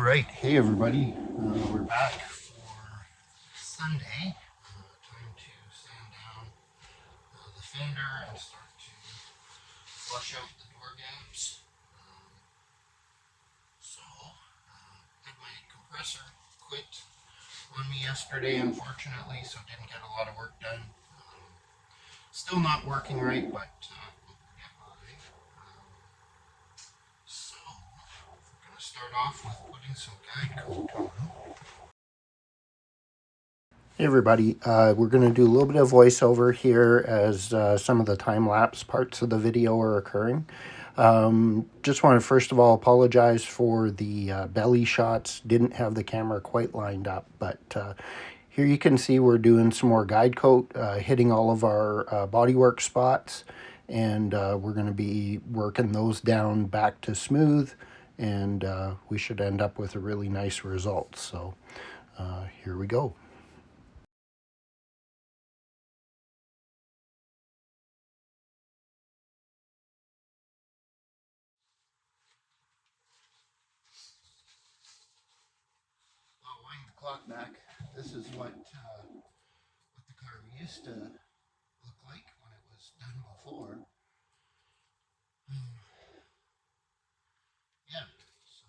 right, hey everybody, we're back for Sunday. Time to sand down the fender and start to flush out the door gaps. Had my compressor quit on me yesterday, unfortunately, so didn't get a lot of work done. Still not working right, but we'll get by. So we're going to start off with putting some guide coat on. Hey everybody, we're going to do a little bit of voiceover here as some of the time-lapse parts of the video are occurring. Just want to first of all apologize for the belly shots. Didn't have the camera quite lined up, but here you can see we're doing some more guide coat, hitting all of our bodywork spots, and we're going to be working those down back to smooth, and we should end up with a really nice result. So here we go. I'll wind the clock back. This is what the car used to look like when it was done before. Yeah, so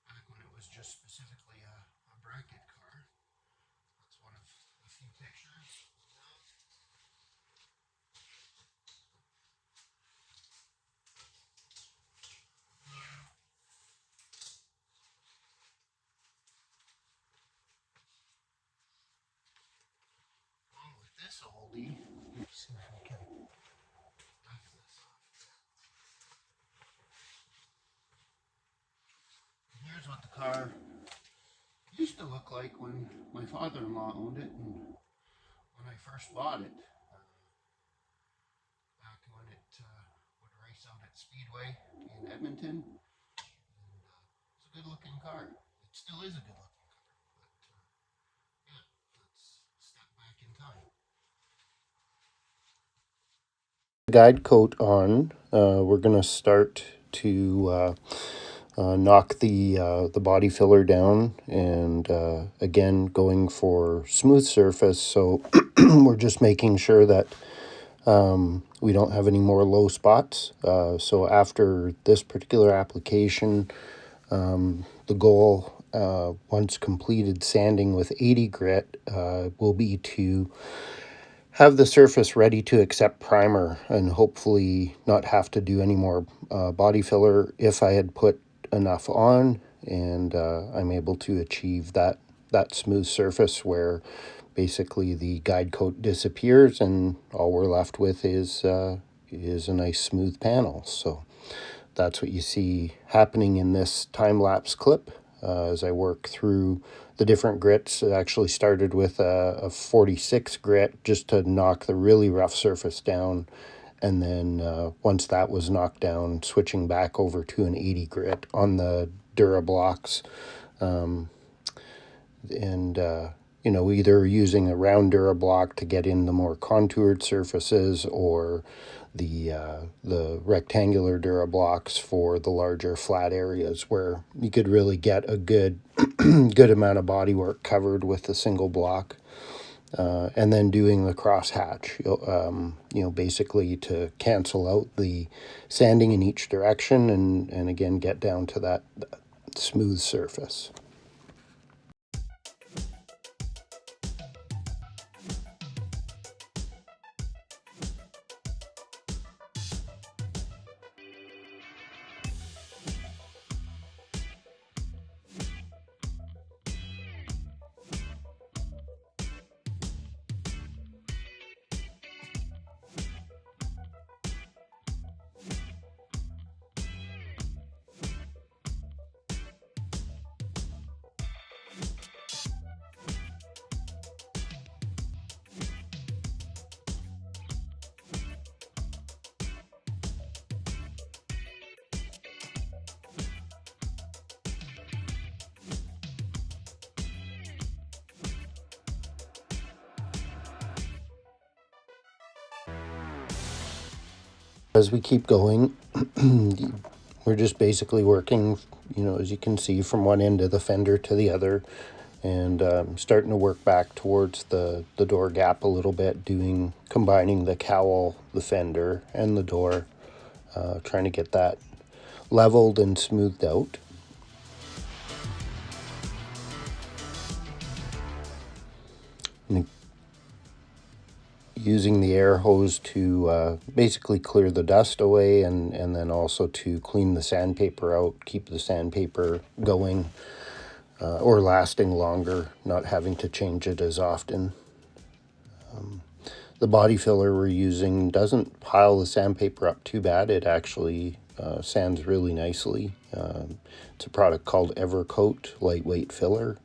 back when it was just specifically a bracket car. That's one of a few pictures. Along with this oldie, let's see if we can knock this off. Here's what the car used to look like when my father-in-law owned it and when I first bought it. Back when it would race out at Speedway in Edmonton. And it's a good looking car. It still is a good looking car. But yeah, let's step back in time. Guide coat on. We're going to start to knock the body filler down, and again going for smooth surface, so we're just making sure that we don't have any more low spots. So after this particular application, the goal once completed sanding with 80 grit will be to have the surface ready to accept primer and hopefully not have to do any more body filler if I had put enough on, and I'm able to achieve that smooth surface where basically the guide coat disappears and all we're left with is a nice smooth panel. So that's what you see happening in this time-lapse clip as I work through the different grits. It actually started with a 46 grit just to knock the really rough surface down, and then once that was knocked down, switching back over to an 80 grit on the Durablocks, and you know, either using a round Durablock to get in the more contoured surfaces, or the rectangular Durablocks for the larger flat areas where you could really get a good good amount of bodywork covered with a single block. And then doing the crosshatch, you know, basically to cancel out the sanding in each direction, and again get down to that smooth surface. As we keep going, we're just basically working, as you can see, from one end of the fender to the other, and starting to work back towards the door gap a little bit, combining the cowl, the fender, and the door, trying to get that leveled and smoothed out. And using the air hose to basically clear the dust away, and then also to clean the sandpaper out, keep the sandpaper going or lasting longer, not having to change it as often. The body filler we're using doesn't pile the sandpaper up too bad. It actually sands really nicely. It's a product called Evercoat lightweight filler.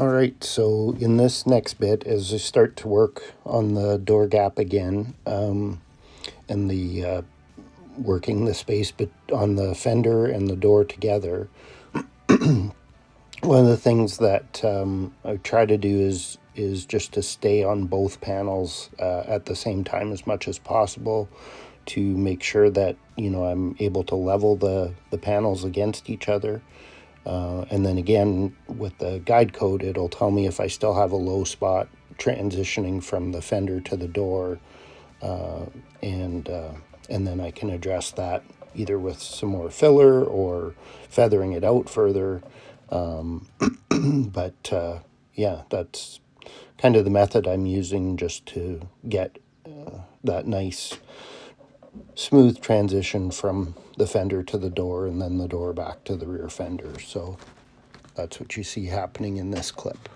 All right, so in this next bit, as I start to work on the door gap again, and the working the space on the fender and the door together, one of the things that I try to do is just to stay on both panels at the same time as much as possible, to make sure that I'm able to level the panels against each other. And then again, with the guide code, it'll tell me if I still have a low spot transitioning from the fender to the door, and then I can address that either with some more filler or feathering it out further. But yeah, that's kind of the method I'm using, just to get that nice smooth transition from the fender to the door and then the door back to the rear fender. So that's what you see happening in this clip.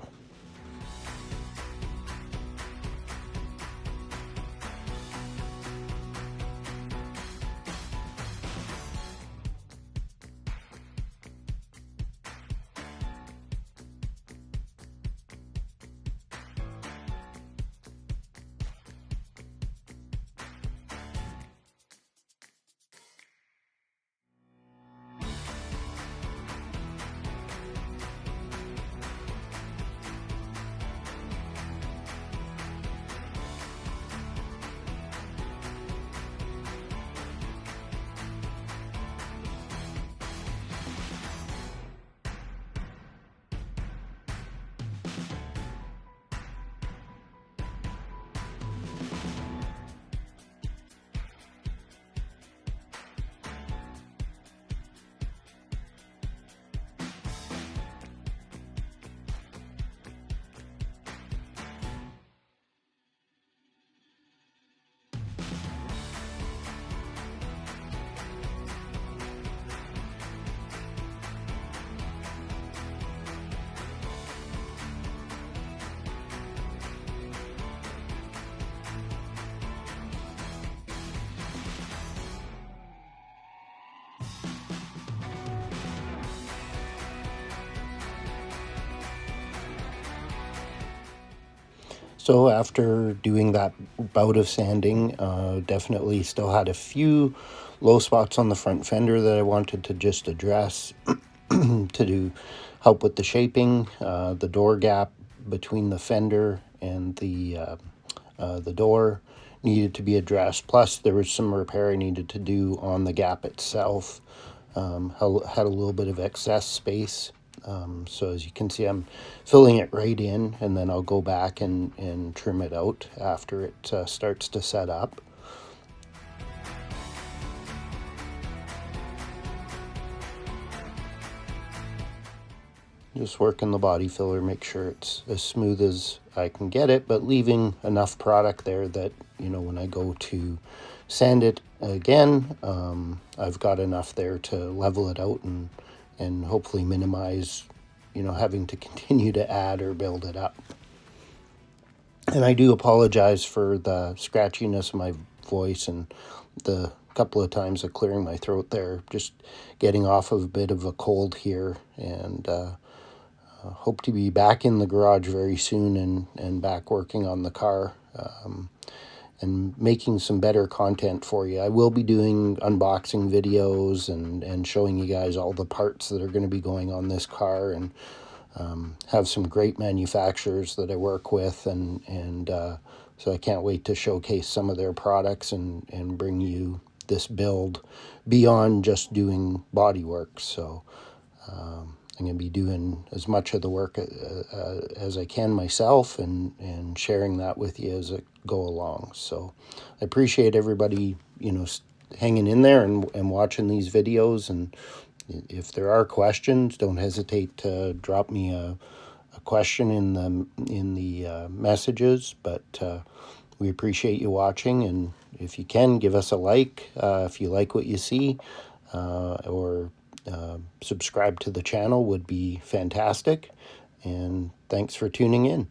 So after doing that bout of sanding, definitely still had a few low spots on the front fender that I wanted to just address to help with the shaping. The door gap between the fender and the door needed to be addressed. Plus, there was some repair I needed to do on the gap itself. Had a little bit of excess space. So as you can see, I'm filling it right in, and then I'll go back and trim it out after it starts to set up. Just working the body filler, make sure it's as smooth as I can get it, but leaving enough product there that, you know, when I go to sand it again, I've got enough there to level it out and hopefully minimize, you know, having to continue to add or build it up. And I do apologize for the scratchiness of my voice and the couple of times of clearing my throat there. Just getting off of a bit of a cold here, and hope to be back in the garage very soon and back working on the car and making some better content for you. I will be doing unboxing videos and showing you guys all the parts that are going to be going on this car, and have some great manufacturers that I work with, and so I can't wait to showcase some of their products and bring you this build beyond just doing bodywork. So I'm going to be doing as much of the work as I can myself, and sharing that with you as I go along. So I appreciate everybody, you know, hanging in there and watching these videos. And if there are questions, don't hesitate to drop me a question in the messages. But we appreciate you watching, and if you can, give us a like if you like what you see, or subscribe to the channel would be fantastic. And thanks for tuning in.